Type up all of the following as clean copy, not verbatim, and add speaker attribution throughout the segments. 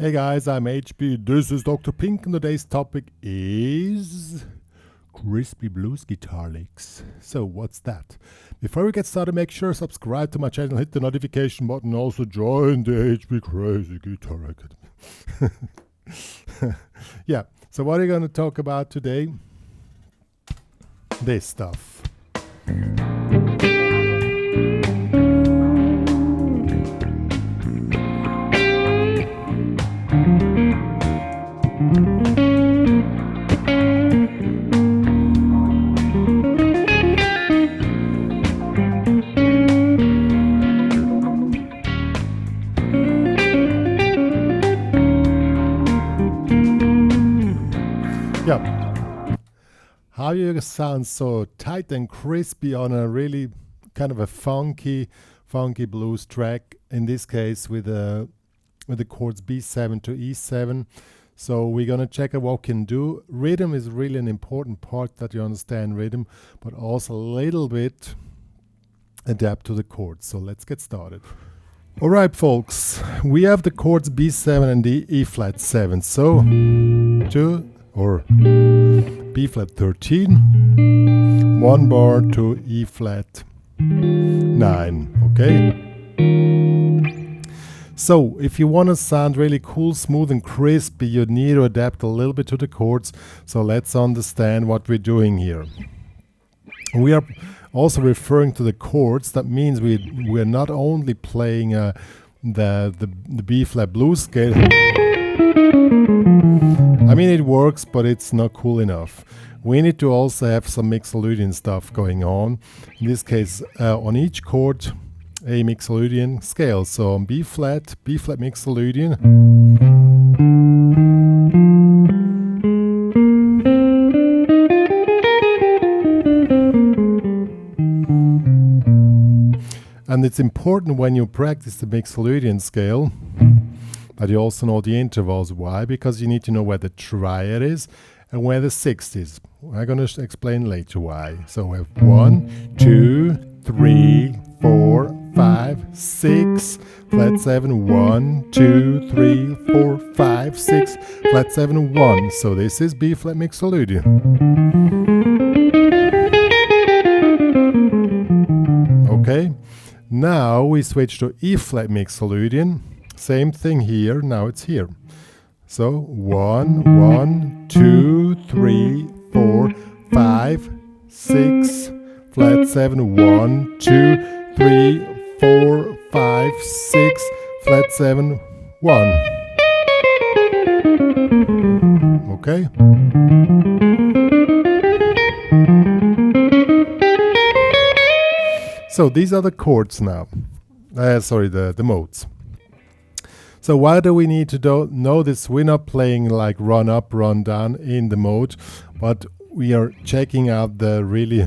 Speaker 1: Hey guys, I'm HP, this is Dr. Pink, and today's topic is crispy blues guitar licks. So what's that? Before we get started, make sure to subscribe to my channel, hit the notification button, also join the HPCrazy Guitar Academy. Yeah, so what are you going to talk about today? This stuff. Yeah, how you sound so tight and crispy on a really kind of a funky blues track, in this case with the chords B7 to E7. So we're gonna check out what we can do. Rhythm is really an important part, that you understand rhythm, but also a little bit adapt to the chords. So let's get started. All right, folks, we have the chords B7 and the E flat 7. So B flat 13, 1 bar to E flat 9, okay? So if you want to sound really cool, smooth and crispy, you need to adapt a little bit to the chords. So let's understand what we're doing here. We are also referring to the chords. That means we're not only playing the B flat blues scale. I mean, it works, but it's not cool enough. We need to also have some Mixolydian stuff going on. In this case, on each chord, a Mixolydian scale. So on B flat Mixolydian. And it's important when you practice the Mixolydian scale that you also know the intervals. Why? Because you need to know where the triad is and where the sixth is. I'm going to explain later why. So we have 1, 2, 3, 4, 5, 6, flat 7, 1, 2, 3, 4, 5, 6, flat 7, 1. So this is B flat Mixolydian. Okay, now we switch to E flat Mixolydian. Same thing here, now it's here. So 1, 1, 2, 3, 4, 5, 6, flat 7, 1, 2, 3, 4, 5, 6, flat 7, 1. Okay? So these are the chords now. The modes. So why do we need to know this? We're not playing like run up, run down in the mode, but we are checking out the really...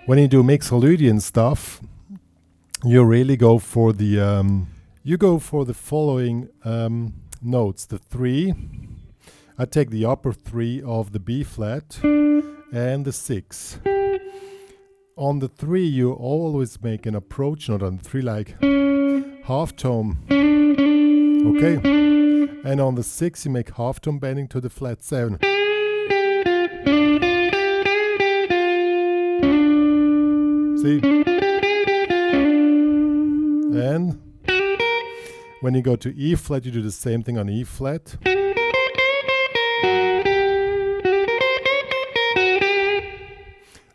Speaker 1: When you do Mixolydian stuff, you really go for the following notes. The 3, I take the upper 3 of the B flat and the 6. On the 3 you always make an approach note on the 3, like half tone, okay? And on the 6 you make half tone bending to the flat 7. See? And when you go to E flat, you do the same thing on E flat.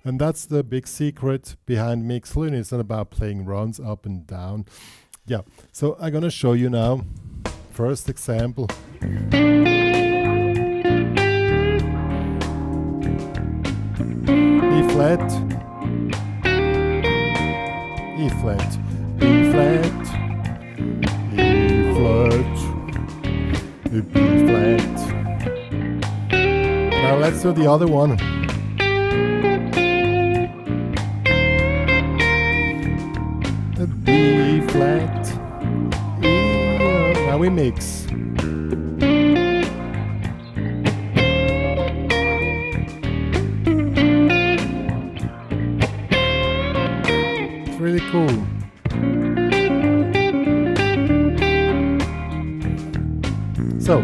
Speaker 1: And that's the big secret behind Mixolydian. It's not about playing runs up and down. Yeah, so I'm gonna show you now. First example. E flat, E flat, E flat, E flat, E B flat. Now let's do the other one. The B flat, E. Now we mix. It's really cool. So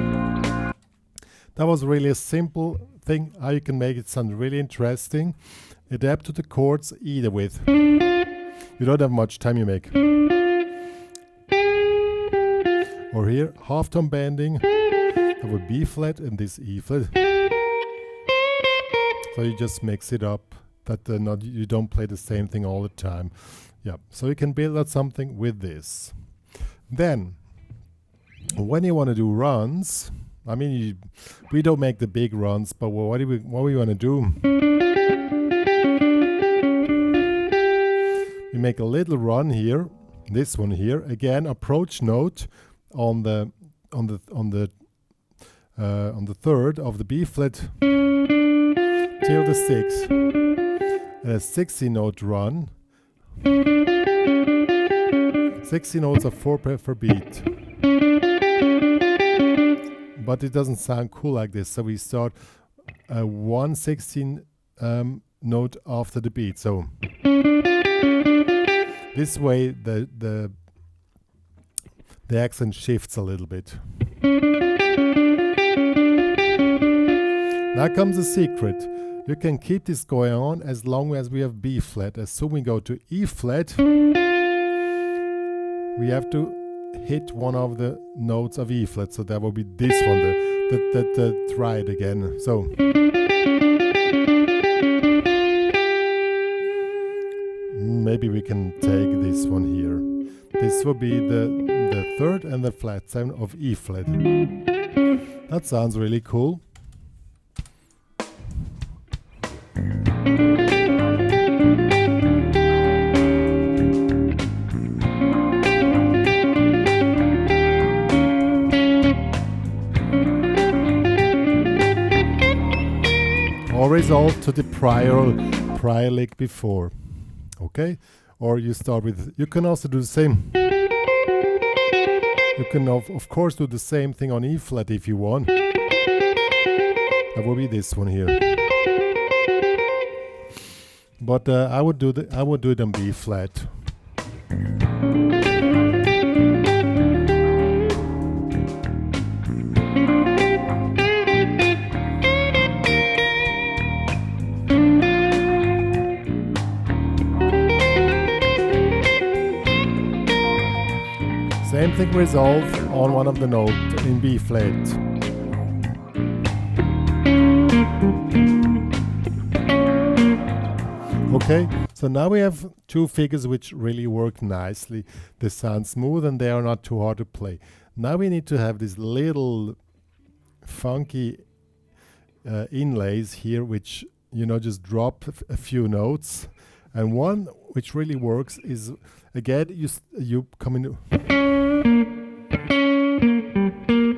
Speaker 1: that was really a simple thing how you can make it sound really interesting. Adapt to the chords either with. You don't have much time, you make. Or here, half tone bending. That would B flat and this E flat. So you just mix it up, that you don't play the same thing all the time. Yeah, so you can build out something with this. Then, when you want to do runs, I mean, we don't make the big runs, but what we want to do, we make a little run here, this one here, again approach note on the third of the B flat till the 6th, and a 60 note run. 60 notes are 4 per beat, but it doesn't sound cool like this, so we start a 1/16 note after the beat. So this way the accent shifts a little bit. Now comes the secret. You can keep this going on as long as we have B flat. As soon as we go to E flat, we have to hit one of the notes of E flat. So that will be this one, try it again. So maybe we can take this one here. This will be the third and the flat 7 of E flat. That sounds really cool. Or resolve to the prior lick before. Okay? Or you start with, you can also do the same. You can of course do the same thing on E flat if you want. That will be this one here. But I would do it on B flat. Same thing resolve on one of the notes in B flat. Okay, so now we have two figures which really work nicely. They sound smooth and they are not too hard to play. Now we need to have these little funky inlays here which, you know, just drop a few notes. And one which really works is, again, you come in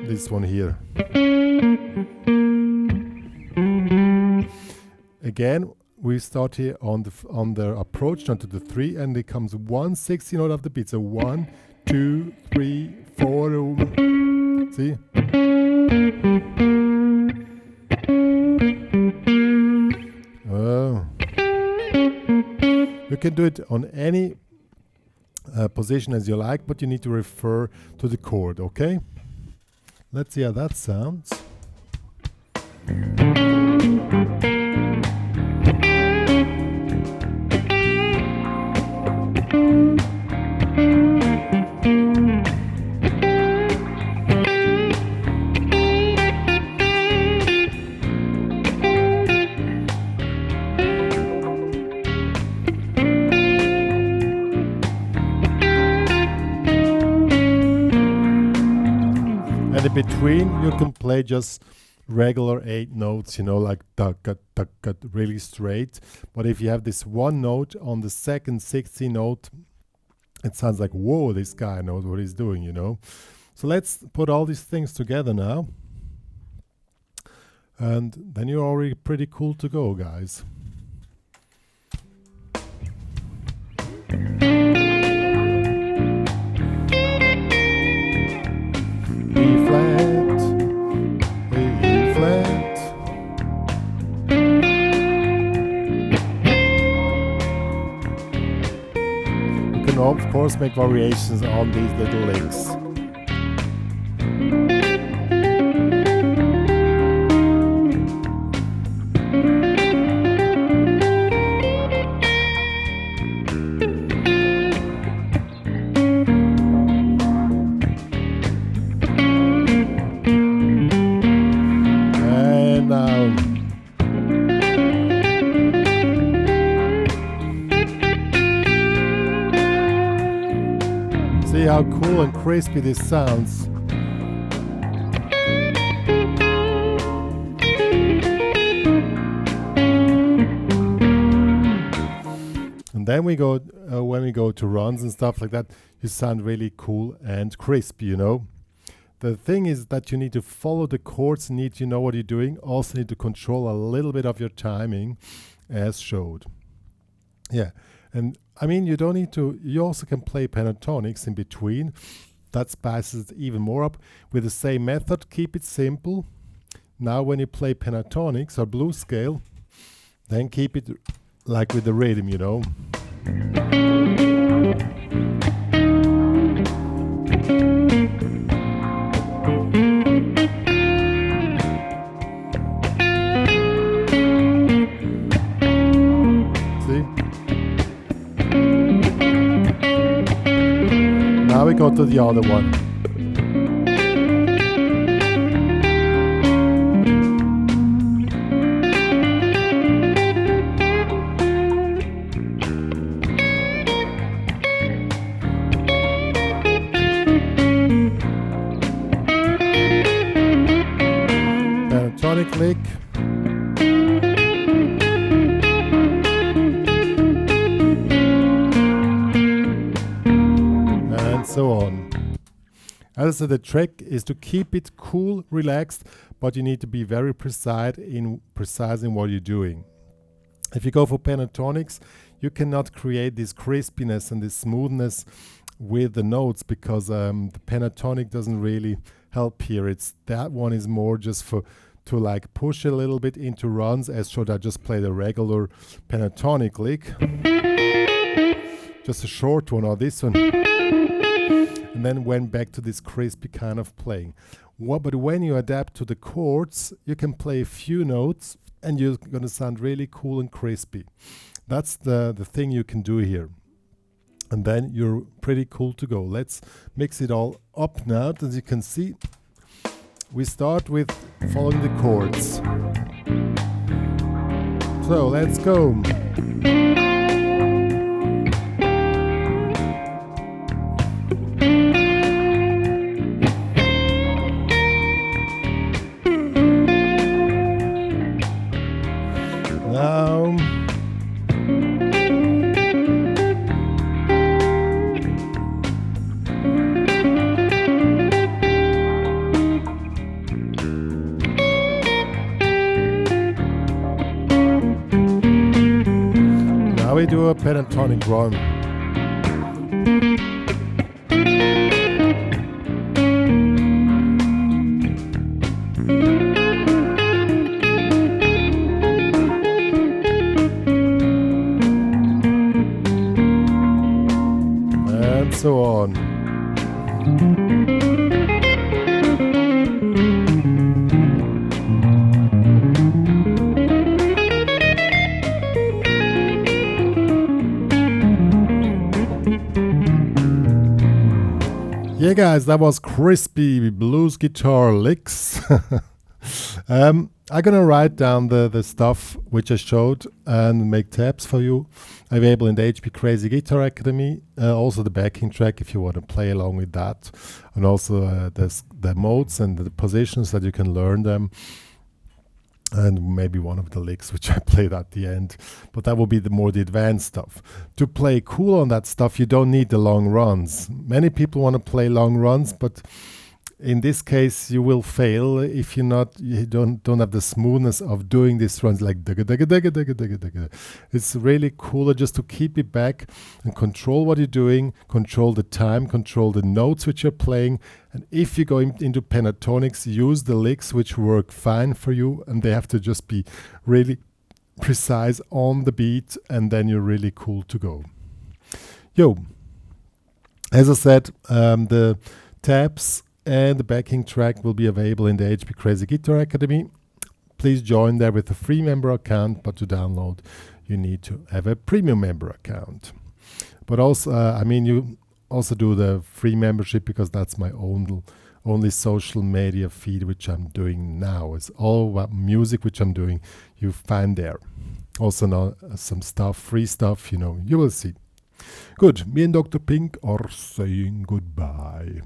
Speaker 1: this one here. Again, we start here on the approach note to the 3, and it comes 1/60 note of the beat. So 1, 2, 3, 4. See? Oh. You can do it on any position as you like, but you need to refer to the chord, okay? Let's see how that sounds. And in between, you can play just regular 8 notes, you know, like tuck, really straight. But if you have this one note on the second 60 note, it sounds like, whoa, this guy knows what he's doing, you know. So let's put all these things together now. And then you're already pretty cool to go, guys. E flat, E flat. You can of course make variations on these little licks. how cool and crispy this sounds. And then we go, when we go to runs and stuff like that, you sound really cool and crispy, you know. The thing is that you need to follow the chords, need to know what you're doing, also need to control a little bit of your timing as showed. Yeah, and I mean, you don't need to, you also can play pentatonics in between. That spices it even more up. With the same method, keep it simple. Now when you play pentatonics or blues scale, then keep it like with the rhythm, you know. Now we go to the other one. Pentatonic lick. So on. As I said, the trick is to keep it cool, relaxed, but you need to be very precise in what you're doing. If you go for pentatonics, you cannot create this crispiness and this smoothness with the notes because the pentatonic doesn't really help here. It's that one is more just to like push a little bit into runs, as should I just play the regular pentatonic lick. Just a short one, or this one. And then went back to this crispy kind of playing. But when you adapt to the chords, you can play a few notes and you're going to sound really cool and crispy. That's the thing you can do here. And then you're pretty cool to go. Let's mix it all up now. As you can see, we start with following the chords. So let's go. We do a pentatonic run. And so on. Yeah, guys, that was crispy blues guitar licks. I'm gonna write down the stuff which I showed and make tabs for you available in the HPCrazy Guitar Academy. Also the backing track if you want to play along with that, and also the modes and the positions that you can learn them. And maybe one of the licks which I played at the end, but that will be the advanced stuff. To play cool on that stuff, you don't need the long runs. Many people want to play long runs, but in this case you will fail if you don't have the smoothness of doing these runs like digga digga digga digga digga digga. It's really cooler just to keep it back and control what you're doing, control the time, control the notes which you're playing. And if you go into pentatonics, use the licks which work fine for you, and they have to just be really precise on the beat, and then you're really cool to go. As I said, the tabs and the backing track will be available in the HPCrazy Guitar Academy. Please join there with a free member account, but to download you need to have a premium member account. But also, you also do the free membership because that's my only social media feed which I'm doing now. It's all about music which I'm doing. You find there. Also now some stuff, free stuff, you will see. Good, me and Dr. Pink are saying goodbye.